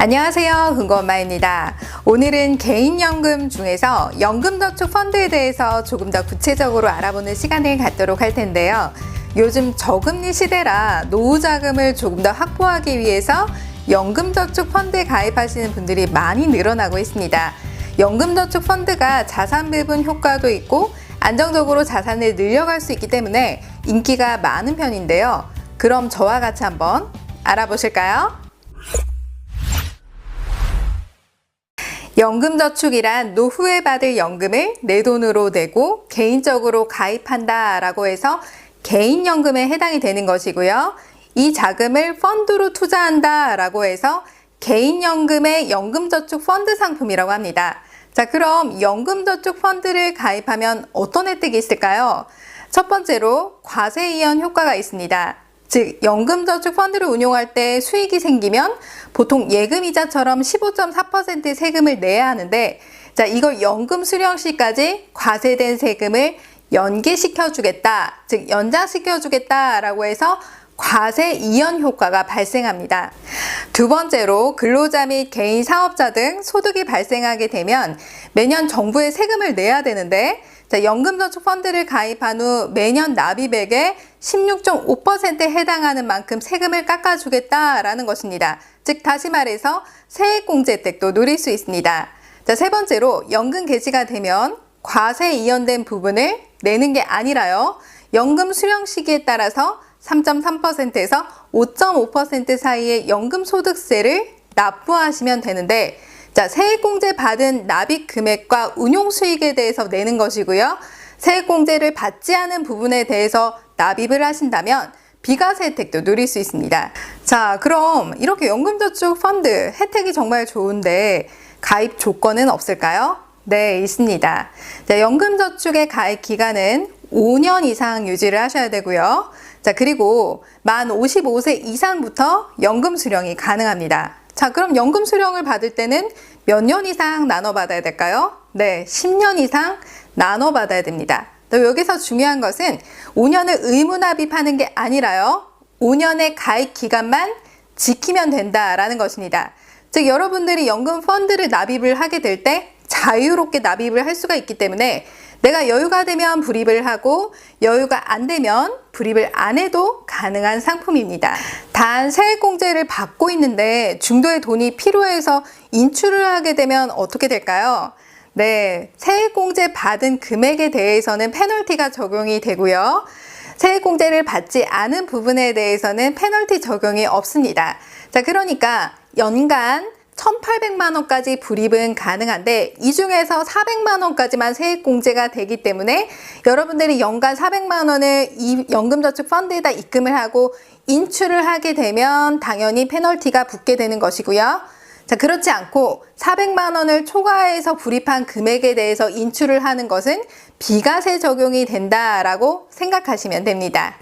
안녕하세요, 금고엄마입니다. 오늘은 개인연금 중에서 연금저축펀드에 대해서 조금 더 구체적으로 알아보는 시간을 갖도록 할 텐데요. 요즘 저금리 시대라 노후자금을 조금 더 확보하기 위해서 연금저축펀드에 가입하시는 분들이 많이 늘어나고 있습니다. 연금저축펀드가 자산배분 효과도 있고 안정적으로 자산을 늘려갈 수 있기 때문에 인기가 많은 편인데요. 그럼 저와 같이 한번 알아보실까요? 연금저축이란 노후에 받을 연금을 내 돈으로 내고 개인적으로 가입한다 라고 해서 개인연금에 해당이 되는 것이고요. 이 자금을 펀드로 투자한다 라고 해서 개인연금의 연금저축펀드 상품이라고 합니다. 자, 그럼 연금저축펀드를 가입하면 어떤 혜택이 있을까요? 첫 번째로 과세이연 효과가 있습니다. 즉, 연금저축펀드를 운용할 때 수익이 생기면 보통 예금이자처럼 15.4% 세금을 내야 하는데, 자, 이걸 연금 수령 시까지 과세된 세금을 연계시켜 주겠다, 즉 연장시켜 주겠다라고 해서 과세 이연 효과가 발생합니다. 두 번째로 근로자 및 개인 사업자 등 소득이 발생하게 되면 매년 정부에 세금을 내야 되는데, 자, 연금저축펀드를 가입한 후 매년 납입액의 16.5%에 해당하는 만큼 세금을 깎아주겠다라는 것입니다. 즉 다시 말해서 세액공제 혜택도 누릴 수 있습니다. 자, 세 번째로 연금 개시가 되면 과세 이연된 부분을 내는 게 아니라요, 연금 수령 시기에 따라서 3.3%에서 5.5% 사이의 연금소득세를 납부하시면 되는데, 자, 세액공제 받은 납입 금액과 운용 수익에 대해서 내는 것이고요. 세액공제를 받지 않은 부분에 대해서 납입을 하신다면 비과세 혜택도 누릴 수 있습니다. 자, 그럼 이렇게 연금저축펀드 혜택이 정말 좋은데 가입 조건은 없을까요? 네, 있습니다. 자, 연금저축의 가입 기간은 5년 이상 유지를 하셔야 되고요. 자, 그리고 만 55세 이상부터 연금 수령이 가능합니다. 자, 그럼 연금 수령을 받을 때는 몇 년 이상 나눠 받아야 될까요? 네, 10년 이상 나눠 받아야 됩니다. 또 여기서 중요한 것은 5년을 의무납입하는 게 아니라요, 5년의 가입 기간만 지키면 된다라는 것입니다. 즉, 여러분들이 연금 펀드를 납입을 하게 될 때 자유롭게 납입을 할 수가 있기 때문에 내가 여유가 되면 불입을 하고 여유가 안 되면 불입을 안 해도 가능한 상품입니다. 단 세액공제를 받고 있는데 중도에 돈이 필요해서 인출을 하게 되면 어떻게 될까요? 네, 세액공제 받은 금액에 대해서는 페널티가 적용이 되고요. 세액공제를 받지 않은 부분에 대해서는 페널티 적용이 없습니다. 자, 그러니까 연간 1,800만 원까지 불입은 가능한데 이 중에서 400만 원까지만 세액공제가 되기 때문에 여러분들이 연간 400만 원을 이 연금저축펀드에다 입금을 하고 인출을 하게 되면 당연히 페널티가 붙게 되는 것이고요. 자, 그렇지 않고 400만 원을 초과해서 불입한 금액에 대해서 인출을 하는 것은 비과세 적용이 된다라고 생각하시면 됩니다.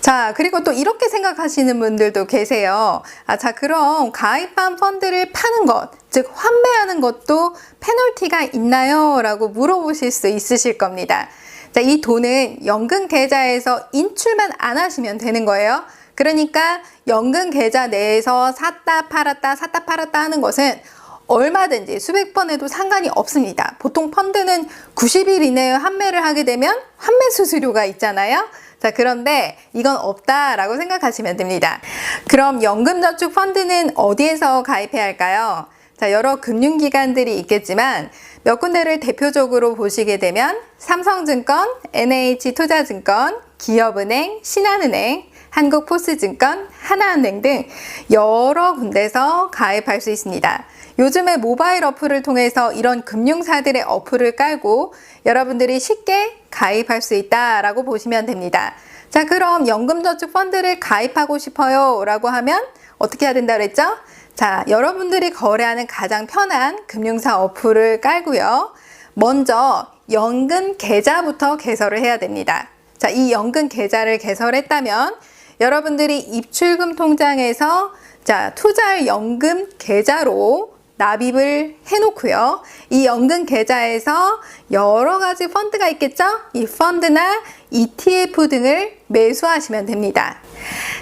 자, 그리고 또 이렇게 생각하시는 분들도 계세요. 자, 그럼 가입한 펀드를 파는 것, 즉 환매하는 것도 페널티가 있나요? 라고 물어보실 수 있으실 겁니다. 자, 이 돈은 연금 계좌에서 인출만 안 하시면 되는 거예요. 그러니까 연금 계좌 내에서 샀다 팔았다 샀다 팔았다 하는 것은 얼마든지 수백 번 해도 상관이 없습니다. 보통 펀드는 90일 이내에 환매를 하게 되면 환매 수수료가 있잖아요. 자, 그런데 이건 없다라고 생각하시면 됩니다. 그럼 연금저축펀드는 어디에서 가입해야 할까요? 자, 여러 금융기관들이 있겠지만 몇 군데를 대표적으로 보시게 되면 삼성증권, NH투자증권, 기업은행, 신한은행, 한국포스증권, 하나은행 등 여러 군데서 가입할 수 있습니다. 요즘에 모바일 어플을 통해서 이런 금융사들의 어플을 깔고 여러분들이 쉽게 가입할 수 있다라고 보시면 됩니다. 자, 그럼 연금저축펀드를 가입하고 싶어요 라고 하면 어떻게 해야 된다고 그랬죠? 자, 여러분들이 거래하는 가장 편한 금융사 어플을 깔고요. 먼저 연금 계좌부터 개설을 해야 됩니다. 자, 이 연금 계좌를 개설했다면 여러분들이 입출금 통장에서 자, 투자할 연금 계좌로 납입을 해놓고요. 이 연금 계좌에서 여러 가지 펀드가 있겠죠? 이 펀드나 ETF 등을 매수하시면 됩니다.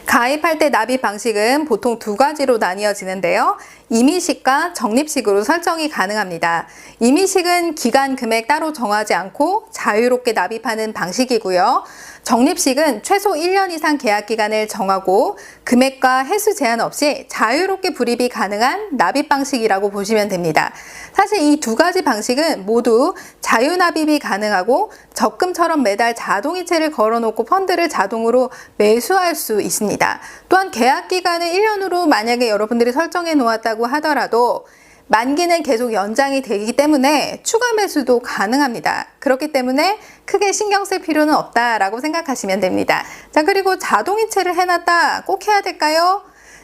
가입할 때 납입 방식은 보통 두 가지로 나뉘어지는데요. 임의식과 적립식으로 설정이 가능합니다. 임의식은 기간 금액 따로 정하지 않고 자유롭게 납입하는 방식이고요. 적립식은 최소 1년 이상 계약 기간을 정하고 금액과 횟수 제한 없이 자유롭게 불입이 가능한 납입 방식이라고 보시면 됩니다. 사실 이 두 가지 방식은 모두 자유 납입이 가능하고 적금처럼 매달 자동이체를 걸어놓고 펀드를 자동으로 매수할 수 있습니다. 또한 계약 기간을 1년으로 만약에 여러분들이 설정해 놓았다고 하더라도 만기는 계속 연장이 되기 때문에 추가 매수도 가능합니다. 그렇기 때문에 크게 신경 쓸 필요는 없다라고 생각하시면 됩니다. 자, 그리고 자동이체를 해놨다. 꼭 해야 될까요?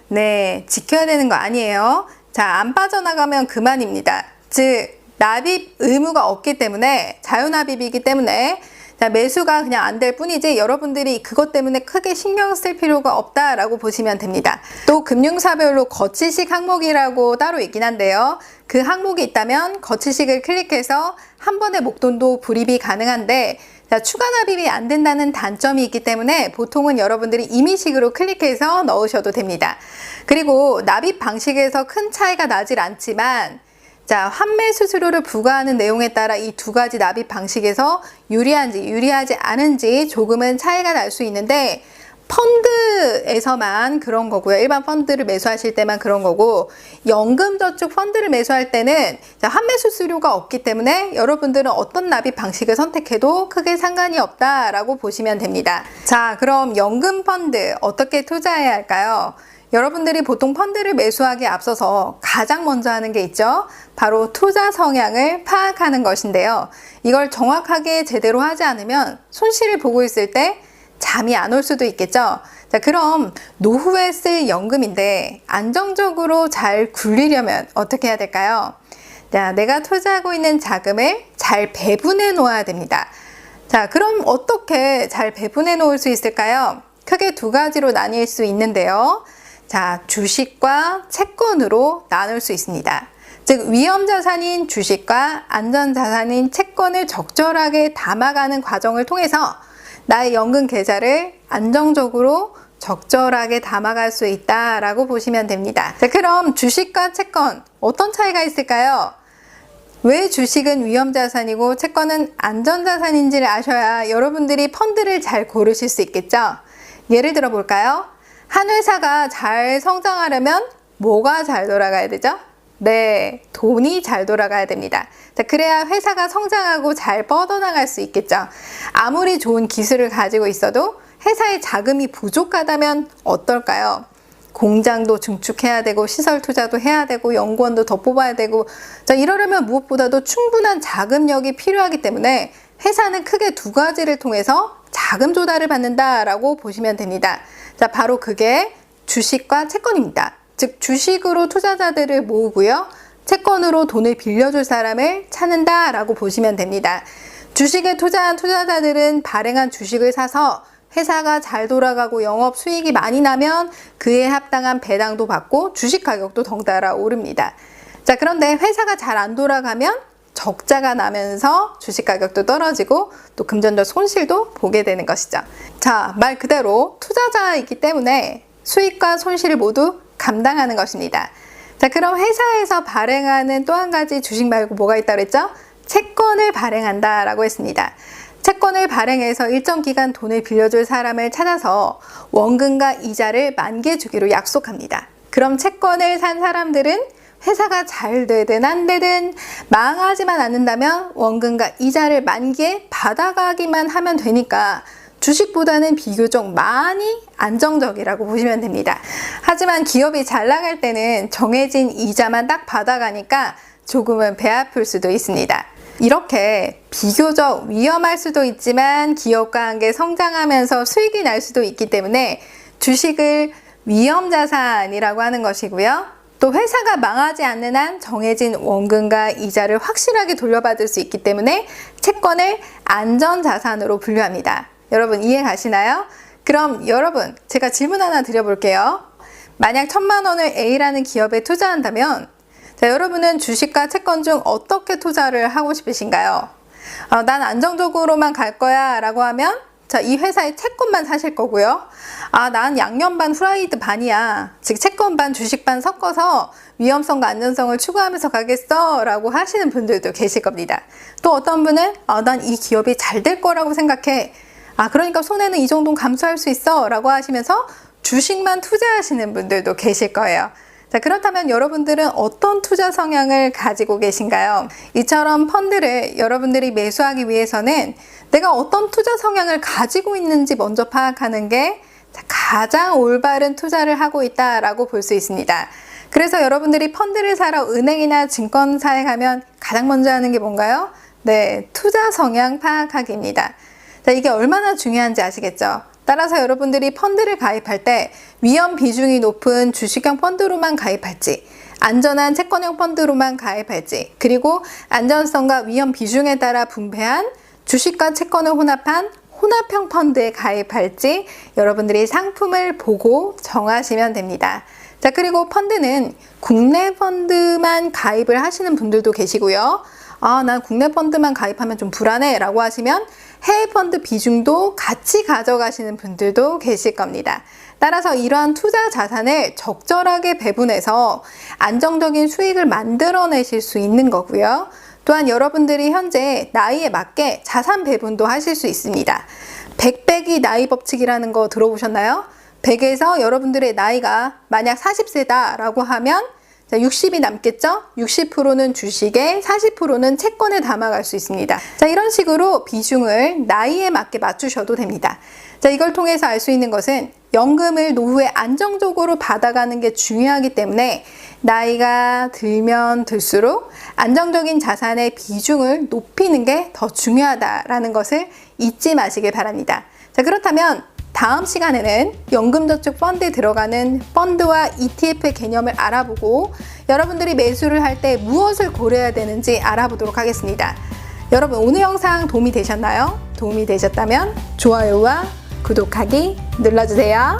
네, 지켜야 되는 거 아니에요. 자, 안 빠져나가면 그만입니다. 즉, 납입 의무가 없기 때문에 자유납입이기 때문에 자, 매수가 그냥 안 될 뿐이지 여러분들이 그것 때문에 크게 신경 쓸 필요가 없다라고 보시면 됩니다. 또 금융사별로 거치식 항목이라고 따로 있긴 한데요. 그 항목이 있다면 거치식을 클릭해서 한 번에 목돈도 불입이 가능한데 자, 추가 납입이 안 된다는 단점이 있기 때문에 보통은 여러분들이 임의식으로 클릭해서 넣으셔도 됩니다. 그리고 납입 방식에서 큰 차이가 나질 않지만 자, 환매 수수료를 부과하는 내용에 따라 이 두 가지 납입 방식에서 유리한지 유리하지 않은지 조금은 차이가 날 수 있는데 펀드에서만 그런 거고요. 일반 펀드를 매수하실 때만 그런 거고 연금저축 펀드를 매수할 때는 환매 수수료가 없기 때문에 여러분들은 어떤 납입 방식을 선택해도 크게 상관이 없다라고 보시면 됩니다. 자, 그럼 연금 펀드 어떻게 투자해야 할까요? 여러분들이 보통 펀드를 매수하기에 앞서서 가장 먼저 하는 게 있죠. 바로 투자 성향을 파악하는 것인데요. 이걸 정확하게 제대로 하지 않으면 손실을 보고 있을 때 잠이 안 올 수도 있겠죠. 자, 그럼 노후에 쓸 연금인데 안정적으로 잘 굴리려면 어떻게 해야 될까요? 자, 내가 투자하고 있는 자금을 잘 배분해 놓아야 됩니다. 자, 그럼 어떻게 잘 배분해 놓을 수 있을까요? 크게 두 가지로 나뉠 수 있는데요. 자, 주식과 채권으로 나눌 수 있습니다. 즉, 위험자산인 주식과 안전자산인 채권을 적절하게 담아가는 과정을 통해서 나의 연금 계좌를 안정적으로 적절하게 담아갈 수 있다라고 보시면 됩니다. 자, 그럼 주식과 채권 어떤 차이가 있을까요? 왜 주식은 위험자산이고 채권은 안전자산인지를 아셔야 여러분들이 펀드를 잘 고르실 수 있겠죠? 예를 들어 볼까요? 한 회사가 잘 성장하려면 뭐가 잘 돌아가야 되죠? 네, 돈이 잘 돌아가야 됩니다. 자, 그래야 회사가 성장하고 잘 뻗어나갈 수 있겠죠. 아무리 좋은 기술을 가지고 있어도 회사의 자금이 부족하다면 어떨까요? 공장도 증축해야 되고 시설 투자도 해야 되고 연구원도 더 뽑아야 되고 자, 이러려면 무엇보다도 충분한 자금력이 필요하기 때문에 회사는 크게 두 가지를 통해서 자금 조달을 받는다라고 보시면 됩니다. 자, 바로 그게 주식과 채권입니다. 즉, 주식으로 투자자들을 모으고요. 채권으로 돈을 빌려줄 사람을 찾는다라고 보시면 됩니다. 주식에 투자한 투자자들은 발행한 주식을 사서 회사가 잘 돌아가고 영업 수익이 많이 나면 그에 합당한 배당도 받고 주식 가격도 덩달아 오릅니다. 자, 그런데 회사가 잘 안 돌아가면 적자가 나면서 주식 가격도 떨어지고 또 금전적 손실도 보게 되는 것이죠. 자, 말 그대로 투자자이기 때문에 수익과 손실을 모두 감당하는 것입니다. 자, 그럼 회사에서 발행하는 또 한 가지 주식 말고 뭐가 있다고 그랬죠? 채권을 발행한다라고 했습니다. 채권을 발행해서 일정 기간 돈을 빌려줄 사람을 찾아서 원금과 이자를 만기에 주기로 약속합니다. 그럼 채권을 산 사람들은 회사가 잘 되든 안 되든 망하지만 않는다면 원금과 이자를 만기에 받아가기만 하면 되니까 주식보다는 비교적 많이 안정적이라고 보시면 됩니다. 하지만 기업이 잘 나갈 때는 정해진 이자만 딱 받아가니까 조금은 배 아플 수도 있습니다. 이렇게 비교적 위험할 수도 있지만 기업과 함께 성장하면서 수익이 날 수도 있기 때문에 주식을 위험자산이라고 하는 것이고요. 또 회사가 망하지 않는 한 정해진 원금과 이자를 확실하게 돌려받을 수 있기 때문에 채권을 안전자산으로 분류합니다. 여러분 이해 가시나요? 그럼 여러분 제가 질문 하나 드려볼게요. 만약 1,000만 원을 A라는 기업에 투자한다면 자, 여러분은 주식과 채권 중 어떻게 투자를 하고 싶으신가요? 난 안정적으로만 갈 거야 라고 하면 자, 이 회사의 채권만 사실 거고요. 아, 난 양념 반 후라이드 반이야. 즉 채권 반 주식 반 섞어서 위험성과 안전성을 추구하면서 가겠어 라고 하시는 분들도 계실 겁니다. 또 어떤 분은 난 이 기업이 잘 될 거라고 생각해. 그러니까 손해는 이 정도는 감수할 수 있어 라고 하시면서 주식만 투자하시는 분들도 계실 거예요. 자, 그렇다면 여러분들은 어떤 투자 성향을 가지고 계신가요? 이처럼 펀드를 여러분들이 매수하기 위해서는 내가 어떤 투자 성향을 가지고 있는지 먼저 파악하는 게 가장 올바른 투자를 하고 있다라고 볼 수 있습니다. 그래서 여러분들이 펀드를 사러 은행이나 증권사에 가면 가장 먼저 하는 게 뭔가요? 네, 투자 성향 파악하기입니다. 자, 이게 얼마나 중요한지 아시겠죠? 따라서 여러분들이 펀드를 가입할 때 위험 비중이 높은 주식형 펀드로만 가입할지, 안전한 채권형 펀드로만 가입할지, 그리고 안전성과 위험 비중에 따라 분배한 주식과 채권을 혼합한 혼합형 펀드에 가입할지 여러분들이 상품을 보고 정하시면 됩니다. 자, 그리고 펀드는 국내 펀드만 가입을 하시는 분들도 계시고요. 난 국내 펀드만 가입하면 좀 불안해 라고 하시면 해외 펀드 비중도 같이 가져가시는 분들도 계실 겁니다. 따라서 이러한 투자 자산을 적절하게 배분해서 안정적인 수익을 만들어내실 수 있는 거고요. 또한 여러분들이 현재 나이에 맞게 자산 배분도 하실 수 있습니다. 100 빼기 나이 법칙이라는 거 들어보셨나요? 100에서 여러분들의 나이가 만약 40세다 라고 하면 60이 남겠죠? 60%는 주식에 40%는 채권에 담아갈 수 있습니다. 자, 이런 식으로 비중을 나이에 맞게 맞추셔도 됩니다. 자, 이걸 통해서 알 수 있는 것은 연금을 노후에 안정적으로 받아가는 게 중요하기 때문에 나이가 들면 들수록 안정적인 자산의 비중을 높이는 게 더 중요하다라는 것을 잊지 마시길 바랍니다. 자, 그렇다면 다음 시간에는 연금저축 펀드에 들어가는 펀드와 ETF의 개념을 알아보고 여러분들이 매수를 할 때 무엇을 고려해야 되는지 알아보도록 하겠습니다. 여러분, 오늘 영상 도움이 되셨나요? 도움이 되셨다면 좋아요와 구독하기 눌러주세요.